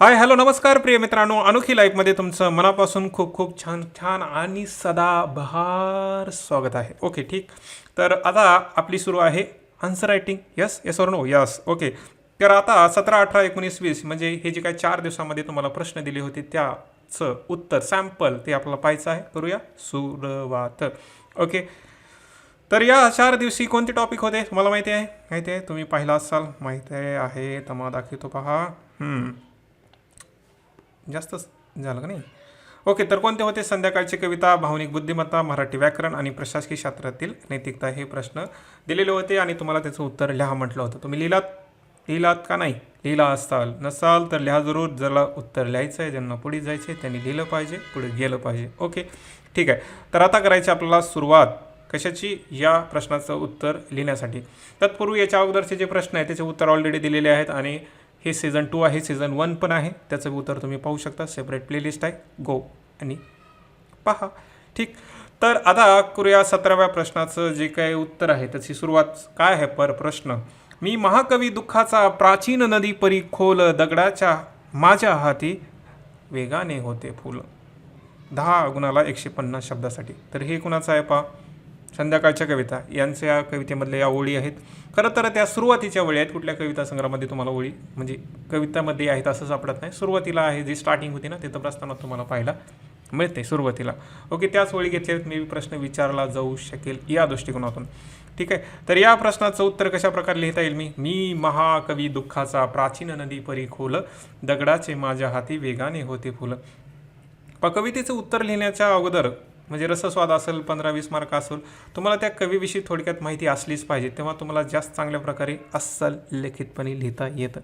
Hi hello नमस्कार प्रिय मित्रांनो, अनोखी लाईफमध्ये तुमचं मनापासून खूप खूप छान छान आणि सदाबहार स्वागत आहे. ओके ठीक. तर आता आपली सुरू आहे आन्सर रायटिंग. यस यस और नो. Yes okay. तर आता 17, 18, 19, 20 म्हणजे हे जे काही 4 दिवसामध्ये तुम्हाला प्रश्न दिले होते त्याचं उत्तर सॅम्पल ते आपल्याला पाहायचं आहे. करूया सुरुवात. ओके. तर या 4 दिवशी कोणते टॉपिक होते तुम्हाला माहिती आहे तुम्ही पाहिला असाल, माहिती आहे तमा दाखवतो पहा. जास्त झालं का नाही. ओके. तर कोणते होते? संध्याकाळची कविता, भावनिक बुद्धिमत्ता, मराठी व्याकरण आणि प्रशासकीय शास्त्रातील नैतिकता हे प्रश्न दिलेले होते आणि तुम्हाला त्याचं उत्तर लिहा म्हटलं होतं. तुम्ही लिहिलात का नाही? लिहिला असाल, नसाल तर लिहा जरूर. ज्याला उत्तर लिहायचं आहे, ज्यांना पुढे जायचं आहे त्यांनी लिहिलं पाहिजे, पुढे गेलं पाहिजे. ओके ठीक आहे. तर आता करायची आपल्याला सुरुवात कशाची? या प्रश्नाचं उत्तर लिहिण्यासाठी. तत्पूर्वी याच्या अगोदरचे जे प्रश्न आहेत त्याचे उत्तर ऑलरेडी दिलेले आहेत आणि हे सीझन 2 आहे, सीझन 1 पण आहे, त्याचं उत्तर तुम्ही पाहू शकता. सेपरेट प्लेलिस्ट आहे, गो आणि पहा. ठीक. तर आता करूया 17व्या प्रश्नाचं जे काही उत्तर आहे त्याची सुरुवात. काय आहे प्रश्न? मी महाकवी दुःखाचा प्राचीन नदी परी खोल, दगडाच्या माझ्या हाती वेगाने होते फुल. 10 गुणाला 150 शब्दासाठी. तर हे कुणाचं आहे पहा? संध्याकाळच्या कविता यांच्या कवितेमधल्या या ओळी आहेत. खरं तर त्या सुरुवातीच्या ओळी आहेत. कुठल्या कविता संग्रहामध्ये तुम्हाला ओळी म्हणजे कवितामध्ये आहेत असं सापडत नाही. सुरुवातीला आहे, जी स्टार्टिंग होती ना तिथं असताना तुम्हाला पाहायला मिळते सुरुवातीला. ओके. त्याच ओळी घेतल्या मे बी प्रश्न विचारला जाऊ शकेल या दृष्टिकोनातून. ठीक आहे. तर या प्रश्नाचं उत्तर कशा प्रकारे लिहिता येईल? मी महाकवी दुःखाचा प्राचीन नदी परी खोल, दगडाचे माझ्या हाती वेगाने होते फुल. कवितेचं उत्तर लिहिण्याच्या अगोदर म्हणजे रसस्वाद असेल, 15-20 मार्क असेल, तुम्हाला त्या कवीविषयी थोडक्यात माहिती असलीच पाहिजे, तेव्हा तुम्हाला जास्त चांगल्या प्रकारे अस्सल लिखितपणे लिहिता येतं.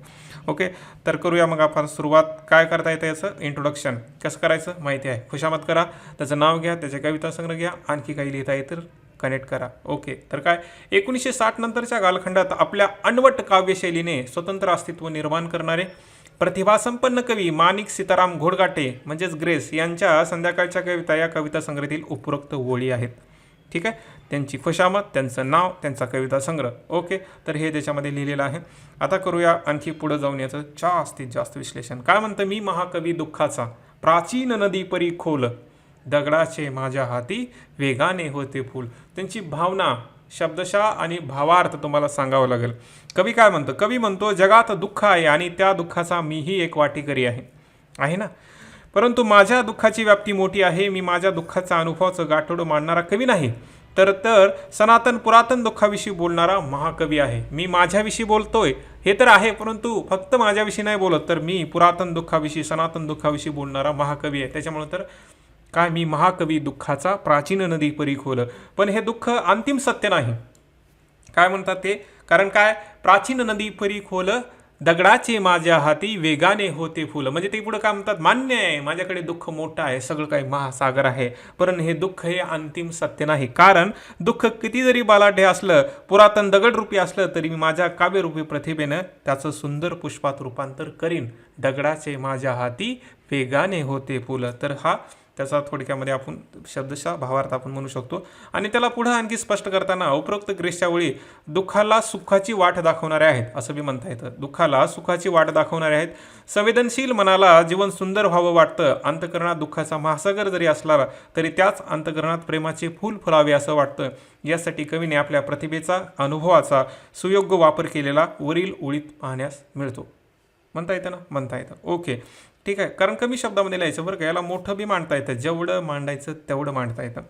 ओके. तर करूया मग आपण सुरुवात. काय करता येतं याचं इंट्रोडक्शन कसं करायचं माहिती आहे. खुशामत करा, त्याचं नाव घ्या, त्याचे कविता संग्रह घ्या, आणखी काही लिहिता येतं कनेक्ट करा. ओके. तर काय 1960 नंतरच्या कालखंडात आपल्या अनवट काव्यशैलीने स्वतंत्र अस्तित्व निर्माण करणारे प्रतिभासंपन्न कवी माणिक सीताराम घोडगाटे म्हणजेच ग्रेस यांच्या संध्याकाळच्या कविता या कविता संग्रहातील उपरोक्त ओळी आहेत. ठीक आहे. त्यांची खुशामत, त्यांचं नाव, त्यांचा कविता संग्रह. ओके. तर हे त्याच्यामध्ये लिहिलेलं आहे. आता करूया आणखी पुढे जाऊन याचं जास्तीत जास्त विश्लेषण. काय म्हणतं? मी महाकवी दुःखाचा प्राचीन नदी परी खोल, दगडाचे माझ्या हाती वेगाने होते फूल. त्यांची भावना शब्दशः आणि भावार्थ तुम्हाला सांगावं लागेल. कवी काय म्हणतो? कवी म्हणतो जगात दुःख आहे आणि त्या दुःखाचा मीही एक वाटेकरी आहे ना. परंतु माझ्या दुःखाची व्याप्ती मोठी आहे. मी माझ्या दुःखाचा अनुभवाचं गाठोडं मांडणारा कवी नाही, तर सनातन पुरातन दुःखाविषयी बोलणारा महाकवी आहे. मी माझ्याविषयी बोलतोय हे तर आहे, परंतु फक्त माझ्याविषयी नाही बोलत, तर मी पुरातन दुःखाविषयी, सनातन दुःखाविषयी बोलणारा महाकवी आहे. त्याच्यामुळे तर काय, मी महाकवी दुःखाचा प्राचीन नदी परी खोल. पण हे दुःख अंतिम सत्य नाही. काय म्हणतात ते? कारण काय, प्राचीन नदी परी खोल, दगडाचे माझ्या हाती वेगाने होते फुल. म्हणजे ते पुढे काय म्हणतात? मान्य आहे, माझ्याकडे दुःख मोठं आहे, सगळं काही महासागर आहे, पण हे दुःख हे अंतिम सत्य नाही. कारण दुःख किती जरी बालाढ्य असलं, पुरातन दगडरूपी असलं, तरी मी माझ्या काव्यरूपी प्रतिभेनं त्याचं सुंदर पुष्पात रूपांतर करीन. दगडाचे माझ्या हाती वेगाने होते फुल. तर हा त्याचा थोडक्यामध्ये आपण शब्दशः भावार्थ आपण म्हणू शकतो. आणि त्याला पुढं आणखी स्पष्ट करताना उपरोक्त ग्रेसच्या वेळी दुःखाला सुखाची वाट दाखवणारे आहेत असं बी म्हणता येतं. दुःखाला सुखाची वाट दाखवणारे आहेत. संवेदनशील मनाला जीवन सुंदर व्हावं वाटतं. अंतकरणात दुःखाचा महासागर जरी असला तरी त्याच अंतकरणात प्रेमाचे फूल फुलावे असं वाटतं. यासाठी कवीने आपल्या प्रतिभेचा, अनुभवाचा सुयोग्य वापर केलेला वरील ओळीत पाहण्यास मिळतो. म्हणता येतं ना? म्हणता येतं. ओके ठीक आहे. कारण कमी शब्दामध्ये लिहायचं बरं का. याला मोठं बी मांडता येतं, जेवढं मांडायचं तेवढं मांडता येतं.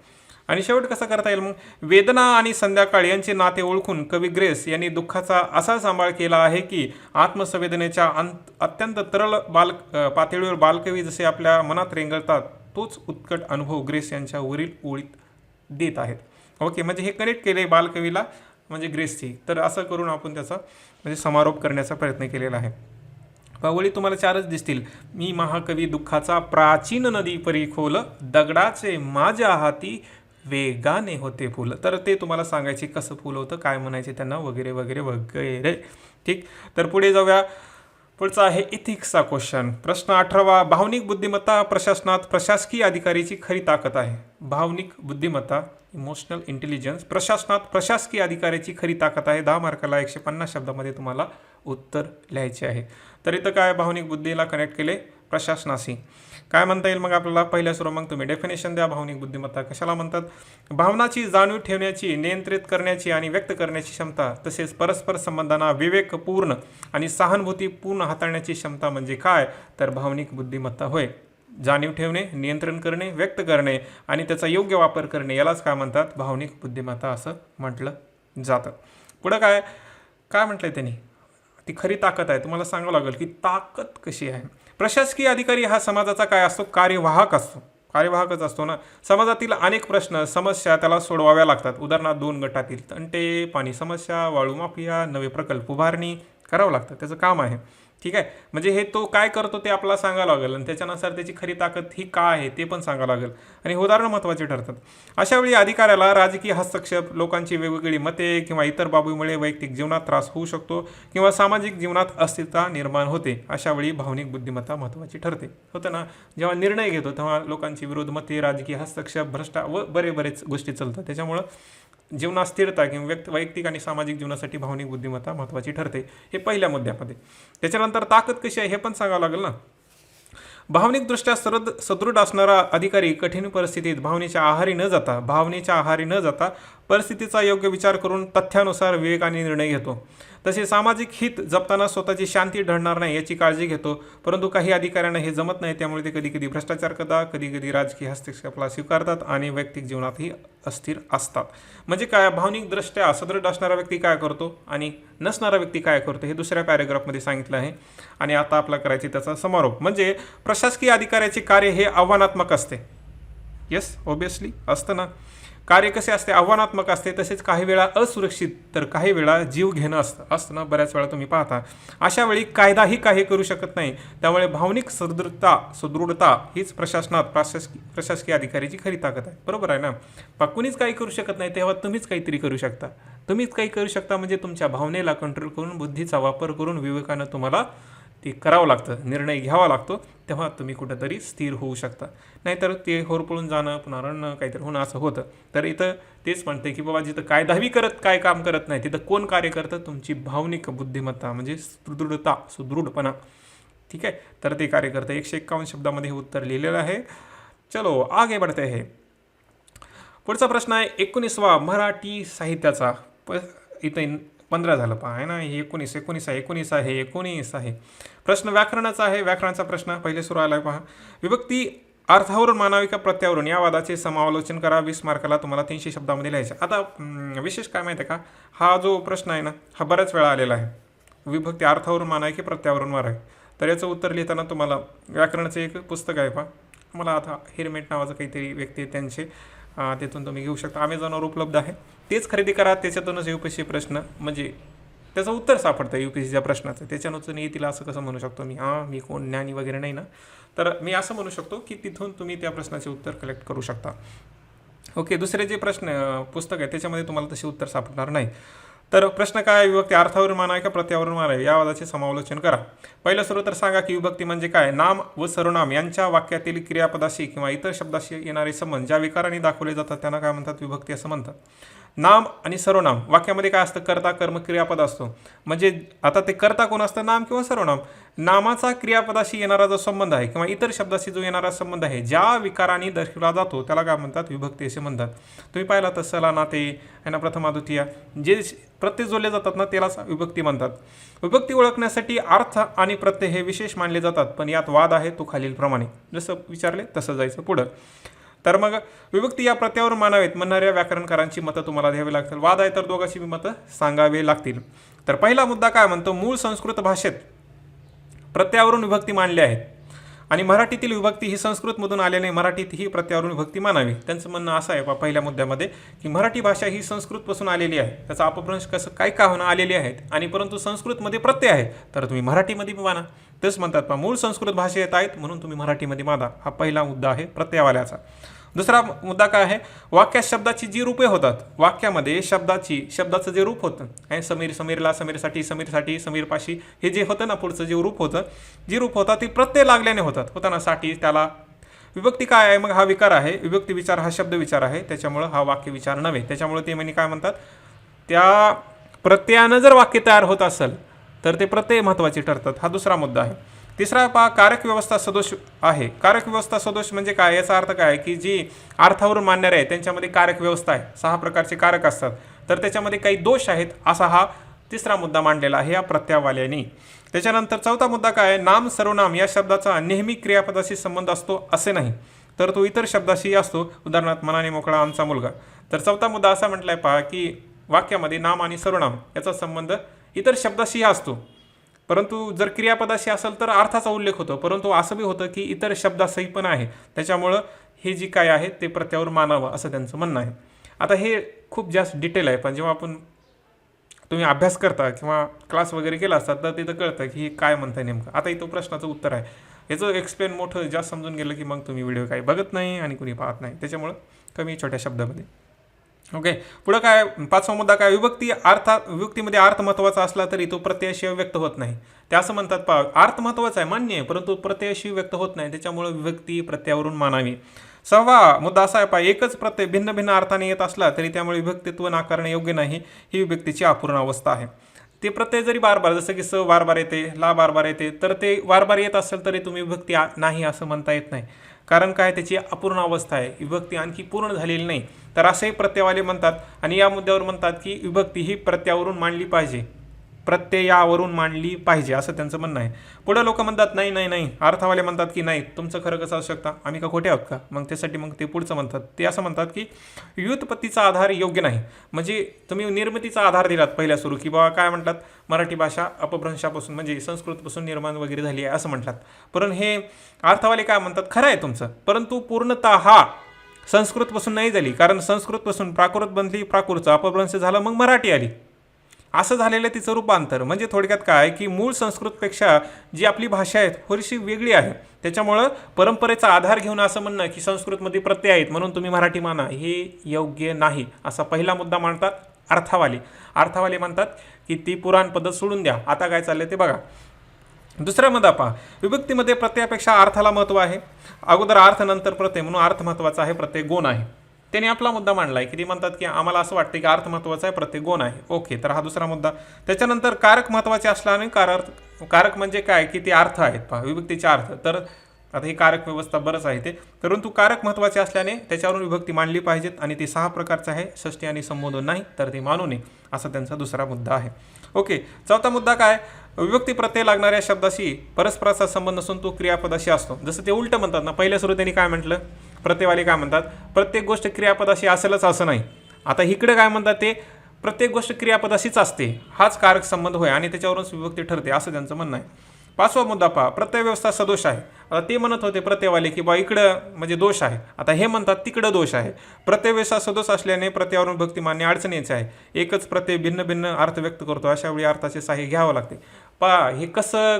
आणि शेवट कसं करता येईल मग? वेदना आणि संध्याकाळ यांचे नाते ओळखून कवी ग्रेस यांनी दुःखाचा असा सांभाळ केला आहे की आत्मसंवेदनेच्या अत्यंत तरल पातळीवर बालकवी जसे आपल्या मनात रेंगळतात, तोच उत्कट अनुभव ग्रेस यांच्या वरील ओळीत देत आहेत. ओके. म्हणजे हे कनेक्ट केले बालकवीला म्हणजे ग्रेसची. तर असं करून आपण त्याचा म्हणजे समारोप करण्याचा प्रयत्न केलेला आहे. ओळी तुम्हाला 4च दिसतील. मी महाकवी दुःखाचा प्राचीन नदी परी खोल, दगडाचे माझ्या हाती वेगाने होते फुल. तर ते तुम्हाला सांगायचे कसं फुल होतं, काय म्हणायचे त्यांना, वगैरे वगैरे वगैरे. ठीक. तर पुढे जाऊया. पुढचा आहे इथिक्सचा क्वेश्चन. प्रश्न 18वा. भावनिक बुद्धिमत्ता प्रशासनात प्रशासकीय अधिकारीची खरी ताकद आहे. भावनिक बुद्धिमत्ता इमोशनल इंटेलिजन्स प्रशासनात प्रशासकीय अधिकाऱ्याची खरी ताकद आहे. 10 मार्काला 150 शब्दामध्ये तुम्हाला उत्तर लिहायचे आहे. तर इथं काय भावनिक बुद्धीला कनेक्ट केले प्रशासनाशी. काय म्हणता येईल मग आपल्याला पहिल्या सुरू मग तुम्ही डेफिनेशन द्या. भावनिक बुद्धिमत्ता कशाला म्हणतात? भावनाची जाणीव ठेवण्याची, नियंत्रित करण्याची आणि व्यक्त करण्याची क्षमता, तसेच परस्पर संबंधांना विवेकपूर्ण आणि सहानुभूतीपूर्ण हाताळण्याची क्षमता म्हणजे काय? तर भावनिक बुद्धिमत्ता होय. जाणीव ठेवणे, नियंत्रण करणे, व्यक्त करणे आणि त्याचा योग्य वापर करणे यालाच काय म्हणतात? भावनिक बुद्धिमत्ता असं म्हटलं जातं. पुढं काय काय म्हटलंय त्यांनी? ती खरी ताकद आहे. तुम्हाला सांगावं लागेल की ताकद कशी आहे. प्रशासकीय अधिकारी हा समाजाचा काय असतो? कार्यवाहक असतो. कार्यवाहकच असतो ना. समाजातील अनेक प्रश्न, समस्या त्याला सोडवाव्या लागतात. उदाहरणार्थ 2 गटातील तंटे, पाणी समस्या, वाळू माफिया, नवे प्रकल्प उभारणी करावं लागतं. त्याचं काम आहे. ठीक आहे. म्हणजे हे तो काय करतो ते आपल्याला सांगावं लागेल आणि त्याच्यानुसार त्याची खरी ताकद ही काय आहे ते पण सांगावं लागेल आणि उदाहरणं महत्त्वाची ठरतात. अशा वेळी अधिकाऱ्याला राजकीय हस्तक्षेप, लोकांची वेगवेगळी मते किंवा इतर बाबीमुळे वैयक्तिक जीवनात त्रास होऊ शकतो किंवा सामाजिक जीवनात अस्थिरता निर्माण होते. अशा वेळी भावनिक बुद्धिमत्ता महत्त्वाची ठरते. होतं ना, जेव्हा निर्णय घेतो तेव्हा लोकांची विरोध मते, राजकीय हस्तक्षेप, व बरेच गोष्टी चालतात. त्याच्यामुळं जीवनात स्थिरता किंवा वैयक्तिक आणि सामाजिक जीवनासाठी भावनिक बुद्धिमत्ता महत्त्वाची ठरते. हे पहिल्या मुद्द्यामध्ये. त्याच्यानंतर ताकद कशी आहे हे पण सांगावं लागेल ना. भावनिकदृष्ट्या सदृढ असणारा अधिकारी कठीण परिस्थितीत भावनेच्या आहारी न जाता परिस्थितीचा योग्य विचार करून तथ्यानुसार विवेकाने निर्णय घेतो. तसे सामाजिक हित जपताना स्वतःची शांती ढळणार नाही याची काळजी घेतो. परंतु काही अधिकाऱ्यांना हे जमत नाही, त्यामुळे ते कधी भ्रष्टाचार करतात, कधी राजकीय हस्तक्षेपाला स्वीकारतात आणि वैयक्तिक जीवनातही अस्थिर असतात. म्हणजे काय? भावनिकदृष्ट्या सदृढ असणारा व्यक्ती काय करतो आणि नसणारा व्यक्ती काय करतो हे दुसऱ्या पॅरेग्राफमध्ये सांगितलं आहे. आणि आता आपला करायची त्याचा समारोप. म्हणजे प्रशासकीय अधिकाऱ्याचे कार्य हे आव्हानात्मक असते. येस, ऑब्विसली असतं ना. कार्य कसे असते? आव्हानात्मक असते. तसेच काही वेळा असुरक्षित तर काही वेळा जीव घेणं असतं ना. बऱ्याच वेळा तुम्ही पाहता. अशा वेळी कायदाही काही करू शकत नाही. त्यामुळे भावनिक सुदृढता हीच प्रशासनात प्रशासकीय अधिकाऱ्याची खरी ताकद आहे. बरोबर आहे ना. कुणीच काही करू शकत नाही तेव्हा तुम्हीच काहीतरी करू शकता. तुम्हीच काही करू शकता म्हणजे तुमच्या भावनेला कंट्रोल करून, बुद्धीचा वापर करून, विवेकानं तुम्हाला ते करावं लागतं, निर्णय घ्यावा लागतो. तेव्हा तुम्ही कुठंतरी स्थिर होऊ शकता. नाहीतर ते होरपळून जाणं, पुन्हा रडणं, काहीतरी होणं असं होतं. तर इथं तेच म्हणते की बाबा जिथं कायदाही काय काम करत नाही तिथं कोण कार्य करतं? तुमची भावनिक बुद्धिमत्ता म्हणजे सुदृढपणा. ठीक आहे. तर ते कार्य करतं. 151 शब्दामध्ये हे उत्तर लिहिलेलं आहे. चलो आगे बढ़ते हैं. पुढचा प्रश्न आहे 19वा मराठी साहित्याचा. इथं 15 झालं पहा आहे ना. हे 19 आहे. प्रश्न व्याकरणाचा आहे. व्याकरणाचा प्रश्न पहिले सुरू आला पहा. विभक्ती अर्थावरून मानावी का प्रत्यावरून या वादाचे समालोचन करा. 20 मार्काला तुम्हाला 300 शब्दामध्ये लिहायचं. आता विशेष काय माहिती आहे का? हा जो प्रश्न आहे ना हा बऱ्याच वेळा आलेला आहे. विभक्ती अर्थावरून मानावी की प्रत्यावरून मानावी. तर याचं उत्तर लिहिताना तुम्हाला व्याकरणाचं एक पुस्तक आहे पहा. मला आता हेरमेट नावाचं काहीतरी व्यक्ती आहे त्यांचे, तिथून तुम्ही घेऊ शकता. अमेझॉनवर उपलब्ध आहे. तेच खरेदी करा. त्याच्यातूनच UPSC प्रश्न म्हणजे त्याचं उत्तर सापडतं UPSCच्या प्रश्नाचं. त्याच्यानुसार येतील असं कसं म्हणू शकतो मी? मी कोण ज्ञानी वगैरे नाही ना. तर मी असं म्हणू शकतो की तिथून तुम्ही त्या प्रश्नाचे उत्तर कलेक्ट करू शकता. ओके. दुसरे जे प्रश्न पुस्तक आहे त्याच्यामध्ये तुम्हाला तसे उत्तर सापडणार नाही. तर प्रश्न काय? विभक्ती अर्थावरून मानावी का प्रत्यावरून मानावी या वादाचे समालोचन करा. पहिलं सुरू तर सांगा की विभक्ती म्हणजे काय? नाम व सर्वनाम यांच्या वाक्यातील क्रियापदाशी किंवा इतर शब्दाशी येणारे संबंध ज्या विकारांनी दाखवले जातात त्यांना काय म्हणतात? विभक्ती असं म्हणतात. नाम आणि सर्वनाम वाक्यामध्ये काय असतं? कर्ता, कर्म, क्रियापद असतो. म्हणजे आता ते कर्ता कोण असतं? नाम किंवा सर्वनाम. नामाचा क्रियापदाशी येणारा जो संबंध आहे किंवा इतर शब्दाशी जो येणारा संबंध आहे ज्या विकारांनी दर्शवला जातो त्याला काय म्हणतात? विभक्ती असे म्हणतात. तुम्ही पाहिला तर सला, नाते, यांना प्रथमा, द्वितीया जे प्रत्यय जोडले जातात ना त्यालाच विभक्ती म्हणतात. विभक्ती ओळखण्यासाठी अर्थ आणि प्रत्यय हे विशेष मानले जातात. पण यात वाद आहे तो खालीलप्रमाणे. जसं विचारले तसं जायचं पुढं. तर मग विभक्ती या प्रत्यावर मानावेत म्हणणाऱ्या व्याकरणकारांची मतं तुम्हाला द्यावी लागतील. वाद आहे तर दोघांची मतं सांगावे लागतील. तर पहिला मुद्दा काय म्हणतो? मूळ संस्कृत भाषेत प्रत्यावरून विभक्ती मानली आहेत आणि मराठीतील विभक्ती ही संस्कृतमधून आल्याने मराठीत ही प्रत्यावरून विभक्ती मानावी. त्यांचं म्हणणं असं आहे पहिल्या मुद्द्यामध्ये की मराठी भाषा ही संस्कृतपासून आलेली आहे. त्याचा अपभ्रंश कसं काय होणं आलेली आहेत आणि परंतु संस्कृतमध्ये प्रत्यय आहे तर तुम्ही मराठीमध्ये माना. तेच म्हणतात मूळ संस्कृत भाषेत आहेत म्हणून तुम्ही मराठीमध्ये माना. हा पहिला मुद्दा आहे प्रत्ययवाल्याचा. दुसरा मुद्दा काय आहे? वाक्यात शब्दाची जी रूपे होतात, वाक्यामध्ये शब्दाचं जे रूप होतं आणि समीर, समीरला, समीरसाठी, समीरसाठी, समीरपाशी हे जे होतं ना पुढचं जे रूप होतं ती प्रत्यय लागल्याने होतात. होतं ना साठी, त्याला. विभक्ती काय आहे? मग हा विकार आहे. विभक्ती विचार हा शब्द विचार आहे, त्याच्यामुळं हा वाक्य विचार नव्हे. त्याच्यामुळे ते म्हणे काय म्हणतात, त्या प्रत्ययानं जर वाक्य तयार होत असेल तर ते प्रत्यय महत्त्वाचे ठरतात. हा दुसरा मुद्दा आहे. तिसरा पहा, कारक व्यवस्था सदोष आहे. कारक व्यवस्था सदोष म्हणजे काय? याचा अर्थ काय आहे की जी अर्थावरून मानणारे आहे त्यांच्यामध्ये कारक व्यवस्था आहे. 6 प्रकारचे कारक असतात, तर त्याच्यामध्ये काही दोष आहेत असा हा तिसरा मुद्दा मांडलेला आहे या प्रत्ययवाल्यांनी. त्याच्यानंतर चौथा मुद्दा काय आहे? नाम सर्वनाम या शब्दाचा नेहमी क्रियापदाशी संबंध असतो असे नाही, तर तो इतर शब्दाशी असतो. उदाहरणार्थ मनाने मोकळा आमचा मुलगा. तर चौथा मुद्दा असा म्हटलाय पहा की वाक्यामध्ये नाम आणि सर्वनाम याचा संबंध इतर शब्दाशी असतो, परंतु जर क्रियापदाशी असेल तर अर्थाचा उल्लेख होतो. परंतु असं बी होतं की इतर शब्दासही पण आहे, त्याच्यामुळं हे जी काय आहे ते प्रत्यावर मानावं असं त्यांचं म्हणणं आहे. आता हे खूप जास्त डिटेल आहे, पण जेव्हा तुम्ही अभ्यास करता किंवा क्लास वगैरे केला असतात तर तिथं कळतं की हे काय म्हणताय नेमकं. आता इथं प्रश्नाचं उत्तर आहे. याचं एक्सप्लेन मोठं जास्त समजून गेलं की मग तुम्ही व्हिडिओ काही बघत नाही आणि कुणी पाहत नाही, त्याच्यामुळं कमी छोट्या शब्दामध्ये. ओके, पुढं काय? पाचवा मुद्दा काय? विभक्तीमध्ये अर्थ महत्त्वाचा असला तरी तो प्रत्ययाशिवाय व्यक्त होत नाही. ते असं म्हणतात पहा, अर्थ महत्त्वाचा आहे मान्य आहे, परंतु प्रत्ययाशिवाय व्यक्त होत नाही, त्याच्यामुळे विभक्ती प्रत्ययावरून मानावी. सहावा मुद्दा असा आहे पहा, एकच प्रत्यय भिन्न भिन्न अर्थाने येत असला तरी त्यामुळे विभक्तित्व नाकारणे योग्य नाही, ही विभक्तीची अपूर्ण अवस्था आहे. ते प्रत्यय जरी बार जसं की स बार येते, ला बार येते, तर ते बार येत असेल तरी तुम्ही विभक्ती नाही असं म्हणता येत नाही. कारण काय? त्याची अपूर्ण अवस्था आहे, विभक्ती आणखी पूर्ण झालेली नाही. तर असेही प्रत्ययवाले म्हणतात आणि या मुद्द्यावर म्हणतात की विभक्ती ही प्रत्ययावरून मांडली पाहिजे, प्रत्ययावरून मांडली पाहिजे असं त्यांचं म्हणणं आहे. पुढे लोक म्हणतात नाही नाही नाही, अर्थवाले म्हणतात की नाही, तुमचं खरं कसं असू शकता, आम्ही का खोटे आहोत का? मग त्यासाठी मग ते पुढचं म्हणतात, ते असं म्हणतात की व्युत्पत्तीचा आधार योग्य नाही. म्हणजे तुम्ही निर्मितीचा आधार दिलात पहिल्या सुरू, की बाबा काय म्हणतात, मराठी भाषा अपभ्रंशापासून म्हणजे संस्कृतपासून निर्माण वगैरे झाली आहे असं म्हणतात. पण हे अर्थवाले काय म्हणतात, खरं आहे तुमचं, परंतु पूर्णतः हा संस्कृतपासून नाही झाली, कारण संस्कृतपासून प्राकृत बनली, प्राकृतचं अपभ्रंश झालं, मग मराठी आली, असं झालेलं तिचं रूपांतर. म्हणजे थोडक्यात काय की मूळ संस्कृतपेक्षा जी आपली भाषा आहे थोडीशी वेगळी आहे, त्याच्यामुळं परंपरेचा आधार घेऊन असं म्हणणं की संस्कृतमध्ये प्रत्यय आहेत म्हणून तुम्ही मराठी माना, हे योग्य नाही असा पहिला मुद्दा मांडतात अर्थवाले म्हणतात की ती पुराण पद्धत सोडून द्या. आता काय चाललंय ते बघा. दुसरा मुद्दा पहा, विभक्तीमध्ये प्रत्ययापेक्षा अर्थाला महत्त्व आहे. अगोदर अर्थ नंतर प्रत्यय, म्हणून अर्थ महत्त्वाचा आहे, प्रत्यय गौण आहे. त्यांनी आपला मुद्दा मांडला आहे की ते म्हणतात की आम्हाला असं वाटतं की अर्थ महत्त्वाचा आहे, प्रत्यय गौण आहे. ओके, तर हा दुसरा मुद्दा. त्याच्यानंतर कारक महत्त्वाचे असल्याने कारक म्हणजे काय की ते अर्थ आहेत पहा, विभक्तीचे अर्थ. तर आता ही कारक व्यवस्था बरंच आहे ते, परंतु कारक महत्त्वाचे असल्याने त्याच्यावरून विभक्ती मांडली पाहिजेत आणि ते 6 प्रकारचं आहे, षष्टी आणि संबोधन नाही, तर ते मानू नये असा त्यांचा दुसरा मुद्दा आहे. ओके, चौथा मुद्दा काय? विभक्ती प्रत्यय लागणाऱ्या शब्दाशी परस्पराचा संबंध नसून तो क्रियापदाशी असतो. जसं ते उलटं म्हणतात ना, पहिल्या सुरू त्यांनी काय म्हटलं, प्रत्ययवाले काय म्हणतात, प्रत्येक गोष्ट क्रियापदाशी असेलच असं नाही. आता इकडे काय म्हणतात, ते प्रत्येक गोष्ट क्रियापदाशीच असते, हाच कारक संबंध होय आणि त्याच्यावरूनच विभक्ती ठरते असं त्यांचं म्हणणं आहे. पाचवा मुद्दा पहा, प्रत्यय व्यवस्था सदोष आहे. आता ते म्हणत होते प्रत्ययवाले की बा इकडं म्हणजे दोष आहे, आता हे म्हणतात तिकडं दोष आहे. प्रत्यय व्यवस्था सदोष असल्याने प्रत्ययावरून विभक्ती मानणे अडचणीचे आहे. एकच प्रत्यय भिन्न भिन्न अर्थ व्यक्त करतो, अशा वेळी अर्थाचे सहाय्य घ्यावं लागते. पहा हे कसं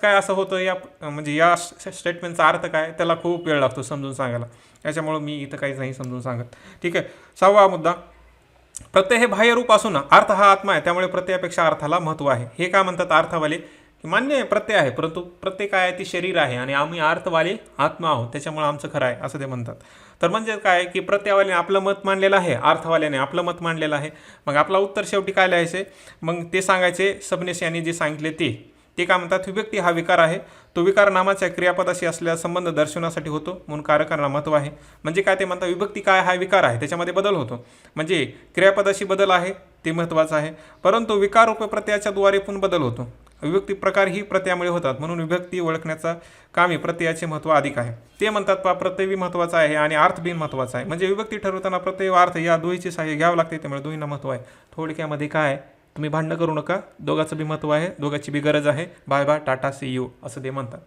काय असं होतं, या म्हणजे या स्टेटमेंटचा अर्थ काय त्याला खूप वेळ लागतो समजून सांगायला, याच्यामुळं मी इथं काहीच नाही समजून सांगत. ठीक आहे. 6वा मुद्दा, प्रत्यय हे बाह्यरूप असून अर्थ हा आत्मा आहे, त्यामुळे प्रत्ययापेक्षा अर्थाला महत्त्व आहे. हे काय म्हणतात अर्थवाले, की मान्य आहे प्रत्यय आहे, परंतु प्रत्यय काय आहे, ती शरीर आहे आणि आम्ही अर्थवाले आत्मा आहोत, त्याच्यामुळे आमचं खरं आहे असं ते म्हणतात. तर म्हणजे काय की प्रत्ययवाल्याने आपलं मत मांडलेलं आहे, अर्थवाल्याने आपलं मत मांडलेलं आहे. मग आपला उत्तर शेवटी काय लिहायचे, मग ते सांगायचे सबनीस यांनी जे सांगितले ते काय म्हणतात, विभक्ती हा विकार आहे, तो विकार नामाच्या क्रियापदाशी असलेला संबंध दर्शवण्यासाठी होतो, म्हणून कारकांना महत्त्व आहे. म्हणजे काय ते म्हणतात, विभक्ती काय हा विकार आहे, त्याच्यामध्ये बदल होतो, म्हणजे क्रियापदाशी बदल आहे ते महत्त्वाचं आहे, परंतु विकार रूप प्रत्ययाच्या द्वारे पण बदल होतो. विभक्ती प्रकार ही प्रत्ययामुळे होतात, म्हणून विभक्ती ओळखण्याचा कामी प्रत्ययाचे महत्त्व अधिक आहे. ते म्हणतात पहा, प्रत्यय बी महत्त्वाचा आहे आणि अर्थ बी महत्त्वाचा आहे. म्हणजे विभक्ती ठरवताना प्रत्यय व अर्थ या दोहीचे सहाय्य घ्यावं लागते, त्यामुळे दोहींना महत्त्व आहे. थोडक्यामध्ये काय, तुम्ही भांडणं करू नका, दोघाचं बी महत्त्व आहे, दोघाची बी गरज आहे, bye bye tata see you असं ते म्हणतात.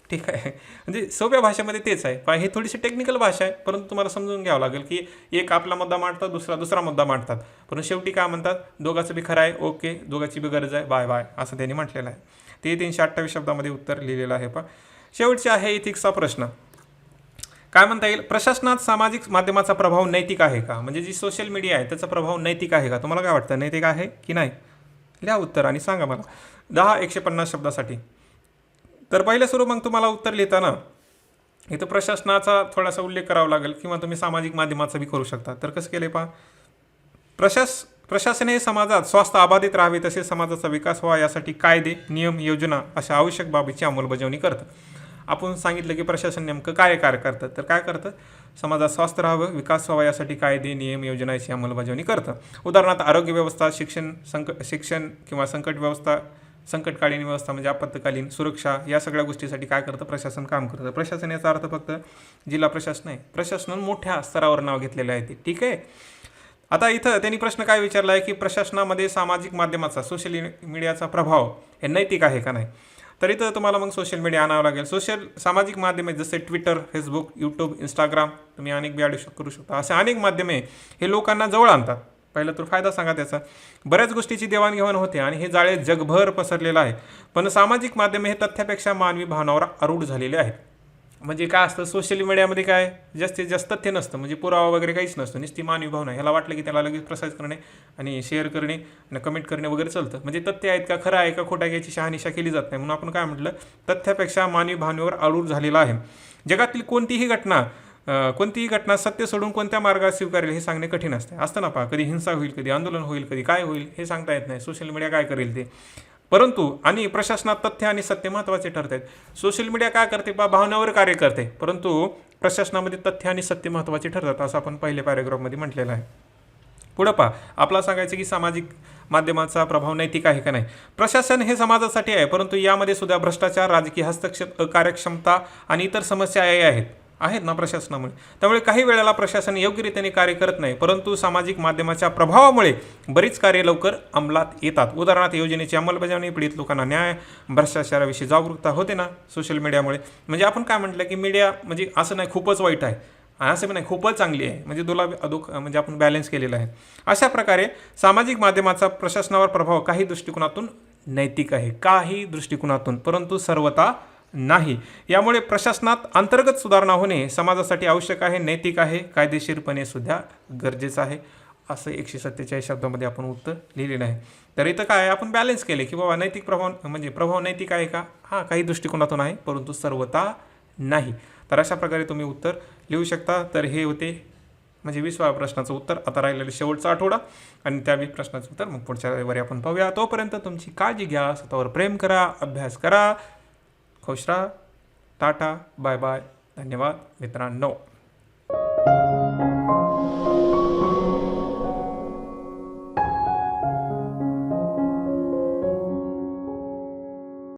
ठीक आहे, म्हणजे सोप्या भाषेमध्ये तेच आहे. पण ही थोडीशी टेक्निकल भाषा आहे, परंतु तुम्हाला समजून घ्यावं लागेल की एक आपला मुद्दा मांडतात, दुसरा मुद्दा मांडतात, परंतु शेवटी काय म्हणतात, दोघाचं बी खरं आहे, ओके, दोघाची बी गरज आहे, बाय बाय असं त्यांनी म्हटलेलं आहे. ते 328 शब्दामध्ये उत्तर लिहिलेलं आहे. पहा शेवटचे आहे इथिक्सचा प्रश्न. काय म्हणता येईल, प्रशासनात सामाजिक माध्यमाचा प्रभाव नैतिक आहे का? म्हणजे जी सोशल मीडिया आहे त्याचा प्रभाव नैतिक आहे का? तुम्हाला काय वाटतं, नैतिक आहे की नाही? लिहा उत्तर आणि सांगा मला 10 150 शब्दासाठी. तर पहिल्या सुरू मग तुम्हाला उत्तर लिहिताना इथं प्रशासनाचा थोडासा उल्लेख करावा लागेल किंवा तुम्ही सामाजिक माध्यमाचा बी करू शकता. तर कसं केलं पहा, प्रशासन हे समाजात स्वास्थ्य अबाधित राहावे तसेच समाजाचा विकास व्हावा यासाठी कायदे, नियम, योजना अशा आवश्यक बाबीची अंमलबजावणी करतं. आपण सांगितलं की प्रशासन नेमकं काय कार्य करतं, तर काय करतं, समाजात स्वास्थ्य राहावं, विकास व्हावा यासाठी कायदे, नियम, योजनाची अंमलबजावणी करतं. उदाहरणार्थ आरोग्य व्यवस्था, शिक्षण किंवा संकट व्यवस्था, संकटकालीन व्यवस्था म्हणजे आपत्कालीन सुरक्षा, या सगळ्या गोष्टीसाठी काय करतं, प्रशासन काम करतं. प्रशासन याचा अर्थ फक्त जिल्हा प्रशासन आहे. प्रशासन मोठ्या स्तरावर नाव घेतलेलं आहे ते, ठीक आहे. आता इथं त्यांनी प्रश्न काय विचारला आहे की प्रशासनामध्ये सामाजिक माध्यमाचा, सोशल मीडियाचा प्रभाव हे नैतिक आहे का नाही. तर इथं तुम्हाला मग सोशल मीडिया आणावं लागेल. सामाजिक माध्यमे जसे ट्विटर, फेसबुक, यूट्यूब, इंस्टाग्राम, तुम्ही अनेक बी करू शकता. असे अनेक माध्यमे हे लोकांना जवळ आणतात. पहिलं तर फायदा सांगा त्याचा. बऱ्याच गोष्टीची देवाणघेवाण होते आणि हे जाळे जगभर पसरलेलं आहे. पण सामाजिक माध्यमे हे तथ्यापेक्षा मानवी भावनावर आरूढ झालेले आहेत. म्हणजे काय असतं, सोशल मीडियामध्ये काय जास्तीत जास्त तथ्य नसतं, म्हणजे पुरावा वगैरे काहीच नसतं, नुसती मानवी भावना. ह्याला वाटलं की त्याला लगेच प्रसारित करणे आणि शेअर करणे आणि कमेंट करणे वगैरे चालतं. म्हणजे तथ्य आहेत का, खरं आहे का, खोटा याची शहानिशा केली जात नाही. म्हणून आपण काय म्हटलं, तथ्यापेक्षा मानवी भावनेवर आरूढ झालेला आहे. जगातील कोणतीही घटना सत्य सोडून कोणत्या मार्गात स्वीकारेल हे सांगणे कठीण असतं ना. कधी हिंसा होईल, कधी आंदोलन होईल, कधी काय होईल हे सांगता येत नाही. सोशल मीडिया काय करेल ते. परंतु आणि प्रशासनात तथ्य आणि सत्य महत्त्वाचे ठरत आहेत. सोशल मीडिया काय करते, भावनावर कार्य करते, परंतु प्रशासनामध्ये तथ्य आणि सत्य महत्त्वाचे ठरतात, असं आपण पहिल्या पॅरेग्राफमध्ये म्हटलेलं आहे. पुढं पहा, आपला सांगायचं की सामाजिक माध्यमाचा प्रभाव नैतिक आहे का नाही. प्रशासन हे समाजासाठी आहे, परंतु यामध्ये सुद्धा भ्रष्टाचार, राजकीय हस्तक्षेप, अकार्यक्षमता आणि इतर समस्या आहेत ना प्रशासनामुळे. त्यामुळे काही वेळेला प्रशासन योग्यरीतीने कार्य करत नाही, परंतु सामाजिक माध्यमाच्या प्रभावामुळे बरीच कार्य लवकर अंमलात येतात. उदाहरणार्थ योजनेची अंमलबजावणी, पीडित लोकांना न्याय, भ्रष्टाचाराविषयी जागरूकता होते ना सोशल मीडियामुळे. म्हणजे आपण काय म्हटलं की मीडिया म्हणजे असं नाही खूपच वाईट आहे, असं पण नाही खूपच चांगली आहे, म्हणजे म्हणजे आपण बॅलन्स केलेलं आहे. अशा प्रकारे सामाजिक माध्यमाचा प्रशासनावर प्रभाव काही दृष्टिकोनातून नैतिक आहे, काही दृष्टिकोनातून, परंतु सर्वथा नाही. यामुळे प्रशासनात अंतर्गत सुधारणा होणे समाजासाठी आवश्यक आहे, नैतिक आहे, कायदेशीरपणे सुद्धा गरजेचं आहे, असं 147 शब्दामध्ये आपण उत्तर लिहिलेलं आहे. तर इथं काय आपण बॅलन्स केले की बाबा नैतिक प्रभाव नैतिक आहे का, हां काही दृष्टिकोनातून आहे, परंतु सर्वथा नाही. तर अशा प्रकारे तुम्ही उत्तर लिहू शकता. तर हे होते म्हणजे 20व्या प्रश्नाचं उत्तर. आता राहिलेलं शेवटचा आठवडा आणि त्या 20 प्रश्नाचं उत्तर मग पुढच्या रविवारी आपण पाहूया. तोपर्यंत तुमची काळजी घ्या, स्वतःवर प्रेम करा, अभ्यास करा, खुश राहा. टाटा, बाय बाय, धन्यवाद मित्रांनो.